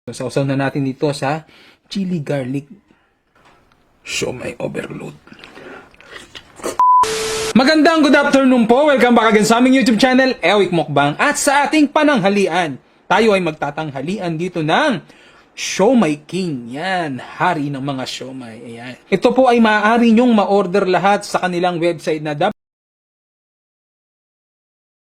So, sausaw na natin dito sa chili garlic siomai overload. Magandang good afternoon po. Welcome back again sa aming YouTube channel, Ewik Mukbang. At sa ating pananghalian, tayo ay magtatanghalian dito ng Siomai King. Yan, hari ng mga siomai. Ayan. Ito po ay maaari nyong ma-order lahat sa kanilang website na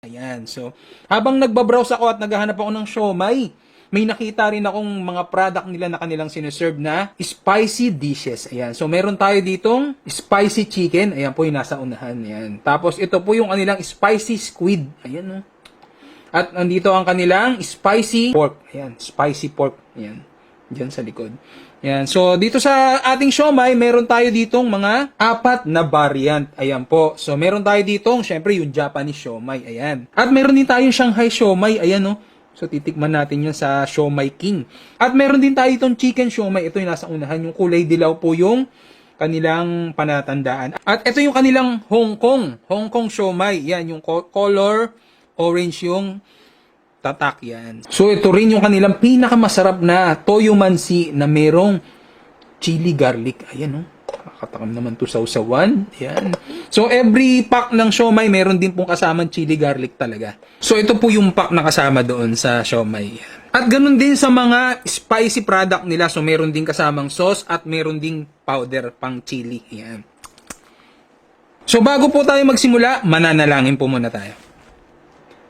Ayan. So, habang nagbabrowse ako at naghahanap ako ng siomai, may nakita rin akong mga product nila na kanilang sineserve na spicy dishes. Ayan. So, meron tayo ditong spicy chicken. Ayan po yung nasa unahan. Ayan. Tapos, ito po yung kanilang spicy squid. Ayan, oh. At nandito ang kanilang spicy pork. Ayan. Spicy pork. Ayan. Diyan sa likod. Ayan. So, dito sa ating siomai, meron tayo ditong mga 4 na variant. Ayan po. So, meron tayo ditong, syempre, yung Japanese siomai. Ayan. At meron din tayong Shanghai siomai. Ayan, oh. So, titikman natin yun sa Siomai King. At meron din tayo itong chicken siomai. Ito yung nasa unahan. Yung kulay dilaw po yung kanilang panatandaan. At ito yung kanilang Hong Kong siomai. Yan, yung color orange yung tatak yan. So, ito rin yung kanilang pinakamasarap na toyo mansi na merong chili garlic. Ayan, oh. Kakatakam naman to sa usawan. Ayan. So, every pack ng siomai, meron din pong kasamang chili garlic talaga. So, ito po yung pack na kasama doon sa siomai. At ganun din sa mga spicy product nila. So, meron din kasamang sauce at meron din powder pang chili. Ayan. So, bago po tayo magsimula, mananalangin po muna tayo.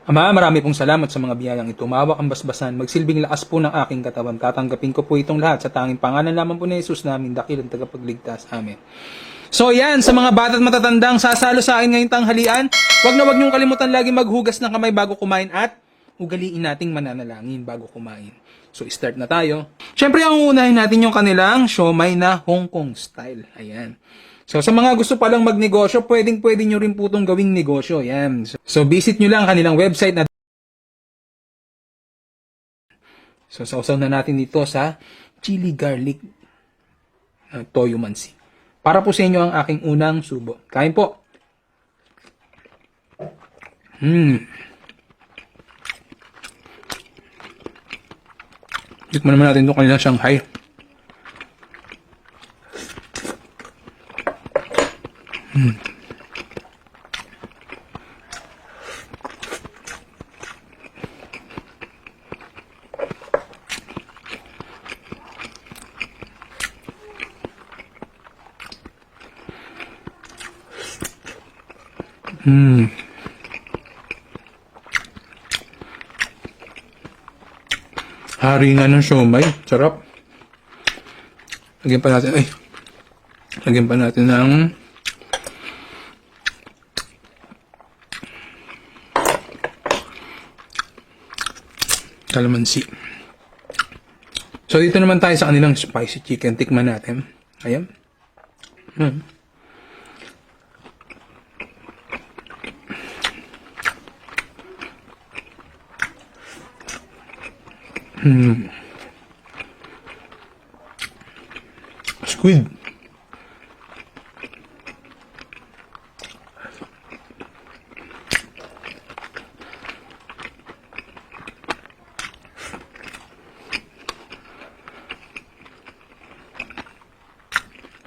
Ama, marami pong salamat sa mga biyayang ito. Maawak ang basbasan, magsilbing lakas po ng aking katawan. Tatanggapin ko po itong lahat sa tanging pangalan lamang po ni Jesus namin, dakilang tagapagligtas. Amen. So yan, sa mga bata at matatandang sasalo sa akin ngayong tanghalian, wag niyong kalimutan lagi maghugas ng kamay bago kumain at ugaliin nating mananalangin bago kumain. So start na tayo. Siyempre, ang uunahin natin yung kanilang siomai na Hong Kong style. Ayan. So, sa mga gusto palang magnegosyo, pwede nyo rin po itong gawing negosyo. Yan. So, visit nyo lang kanilang website na So, sausaw na natin dito sa chili garlic toyo mansi. Para po sa inyo ang aking unang subo. Kain po. Tikman naman natin itong kanilang Shanghai. Hari nga ng siomai. Sarap. Lagyan pa natin ng kalamansi. So, dito naman tayo sa kanilang spicy chicken. Tikman natin. Ayan. Squid.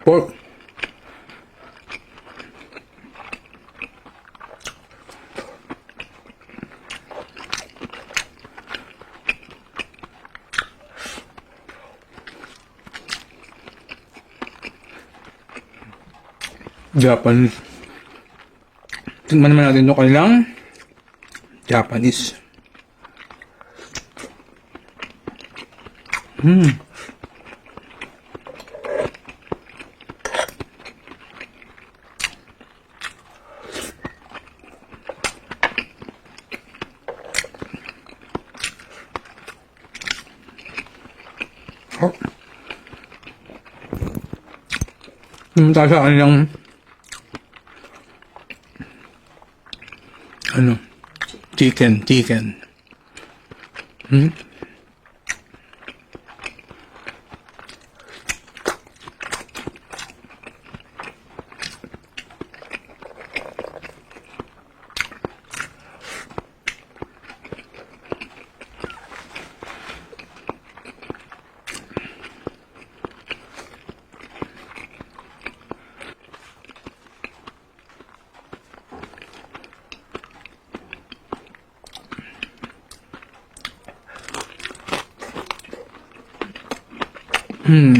Pork. Japanese. Tingnan naman natin ito kanilang Japanese. Oh. Tayo sa kanilang chicken. Hmm.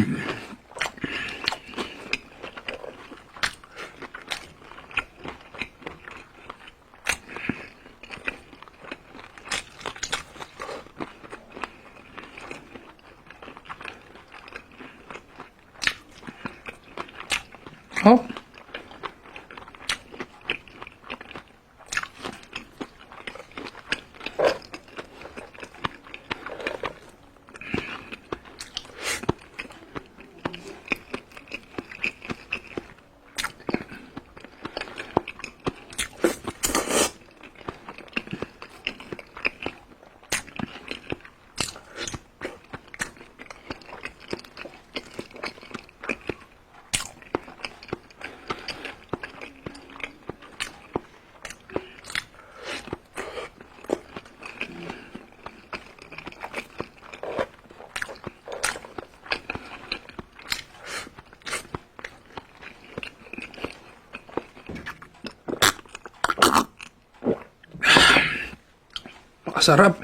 Oh. Makasarap.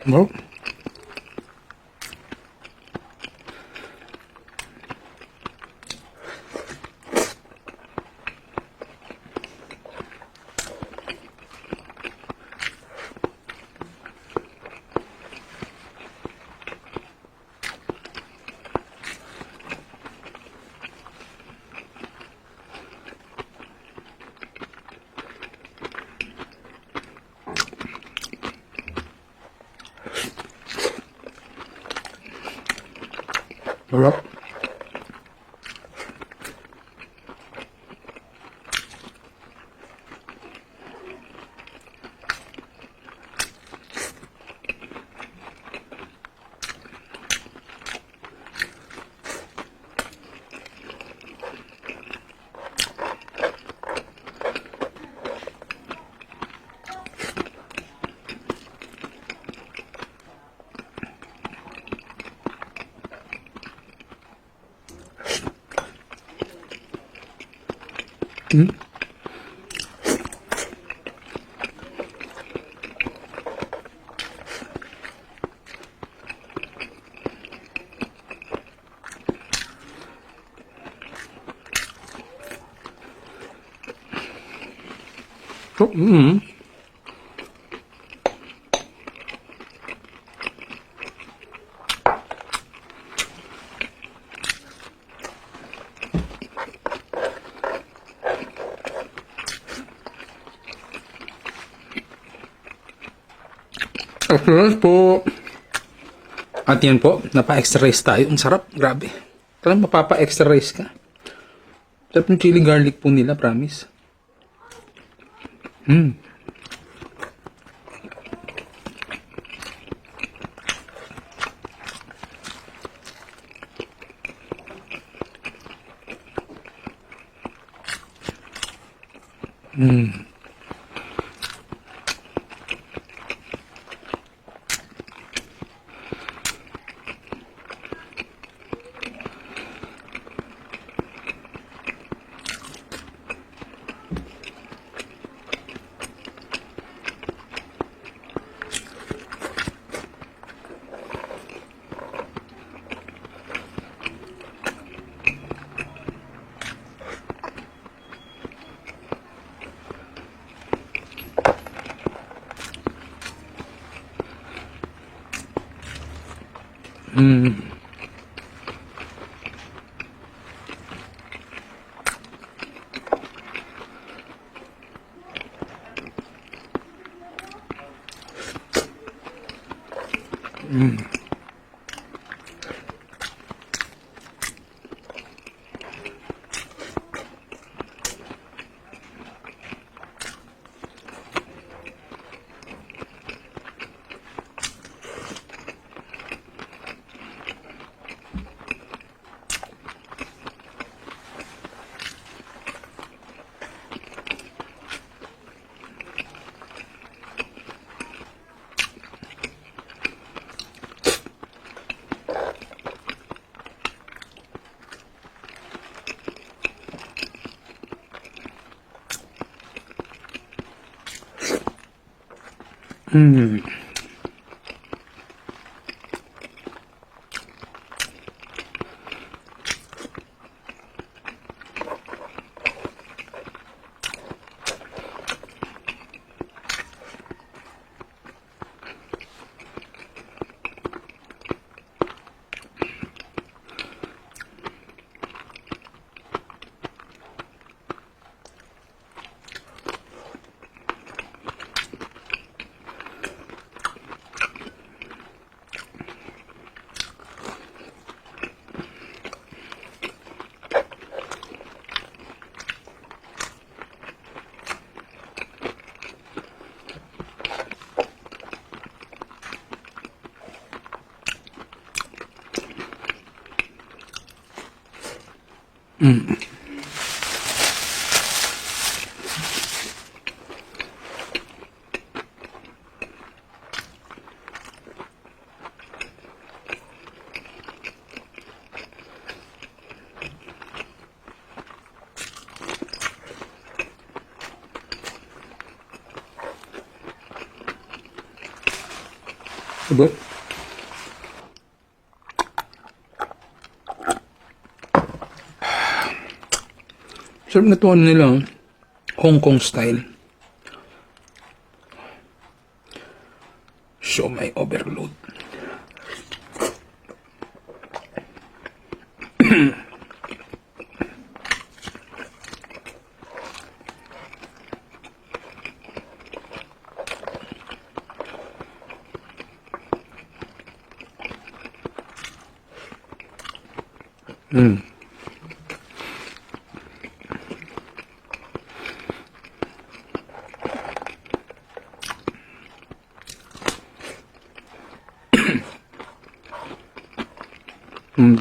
Well. Sarap. Hmm? Oh, mm. Excellent po. At yan po, napa-extra rice tayo. Ang sarap, grabe. Talagang mapapa-extra rice ka. Sarap ng chili garlic po nila, promise. Hmm. Hmm. Hmm. Diba? Sarap na to, ano nila, Hong Kong style. Siomai overload.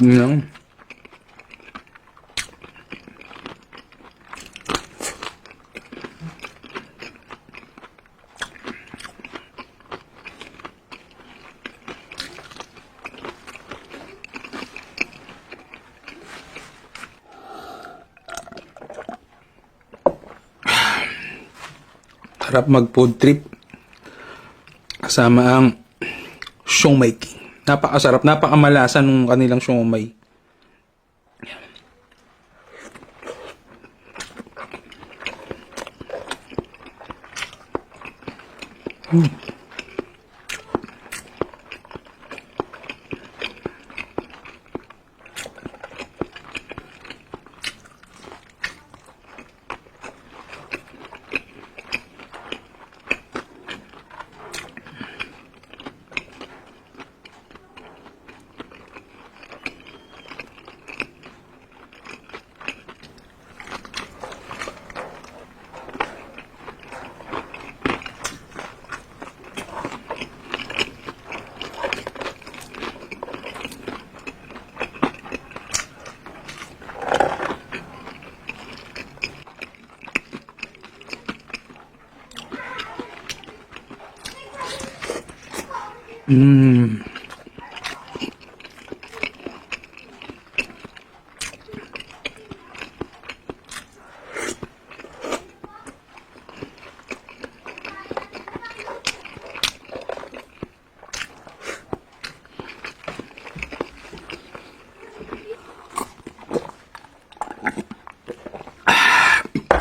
Lang. Harap mag food trip kasama ang siomai king. Napakasarap, napakamalasan ng kanilang siomai.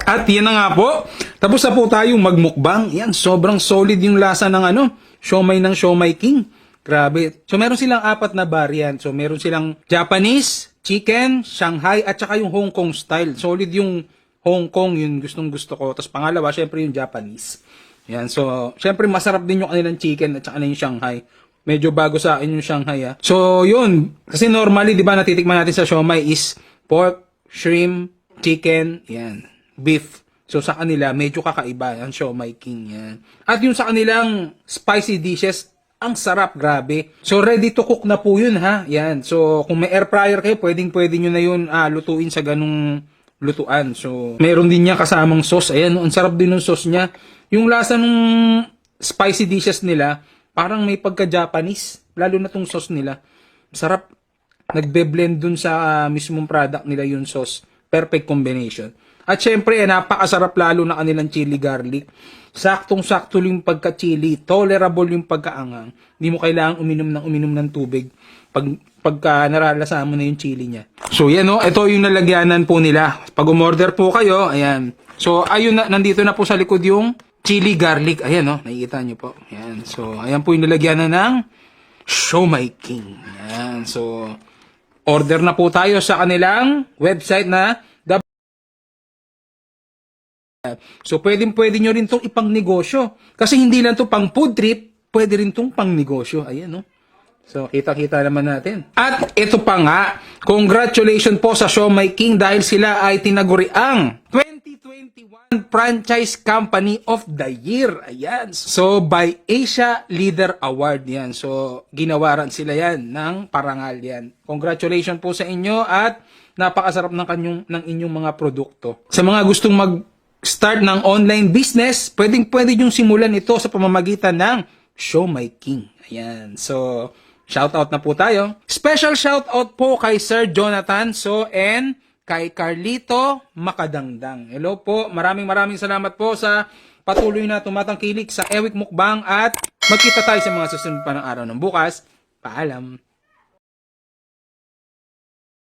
At yan na nga po. Tapos na po tayong magmukbang. Yan, sobrang solid yung lasa ng siomai ng Siomai King. Grabe. So meron silang 4 na variant. So meron silang Japanese, chicken, Shanghai, at saka yung Hong Kong style. Solid yung Hong Kong, yun gustong gusto ko. Tapos pangalawa, syempre yung Japanese. Yan, so syempre masarap din yung kanilang chicken at saka na yung Shanghai. Medyo bago sa akin yung Shanghai So, yun. Kasi normally, di ba, natitikman natin sa siomai is pork, shrimp, chicken, yan, beef. So, sa kanila, medyo kakaiba ang Siomai King, yan. At yung sa kanilang spicy dishes, ang sarap, grabe. So, ready to cook na po yun, ha? Yan. So, kung may air fryer kayo, pwedeng-pwede nyo na yun lutuin sa ganung lutuan. So, meron din niya kasamang sauce. Ayan, ang sarap din ng sauce niya. Yung lasa ng spicy dishes nila, parang may pagka-Japanese. Lalo na tong sauce nila. Sarap. Nagbe-blend dun sa mismong product nila yung sauce. Perfect combination. At syempre, napakasarap lalo na kanilang chili garlic. Saktong-sakto yung pagka-chili. Tolerable yung pagkaangang. Hindi mo kailangang uminom ng tubig pagka naralasan mo na yung chili niya. So, yan o. Ito yung nalagyanan po nila. Pag umorder po kayo, ayan. So, ayun na, nandito na po sa likod yung chili garlic. Ayan o. Nakikita nyo po. Ayan. So, ayan po yung nalagyanan ng Siomai King. Ayan. So, order na po tayo sa kanilang website na So, pwede nyo rin itong ipang negosyo. Kasi hindi lang to pang food trip, pwede rin itong pang negosyo. Ayan, no? So, kita-kita naman natin. At ito pa nga, congratulations po sa Siomai King dahil sila ay tinaguri ang 2021 Franchise Company of the Year. Ayan. So, by Asia Leader Award yan. So, ginawaran sila yan ng parangal yan. Congratulations po sa inyo at napakasarap ng inyong mga produkto. Sa mga gustong start ng online business, pwede yung simulan ito sa pamamagitan ng Siomai King. Ayan. So, shoutout na po tayo. Special shoutout po kay Sir Jonathan and kay Carlito Makadangdang. Hello po. Maraming salamat po sa patuloy na tumatangkilik sa Ewik Mukbang at magkita tayo sa mga susunod pa ng araw ng bukas. Paalam.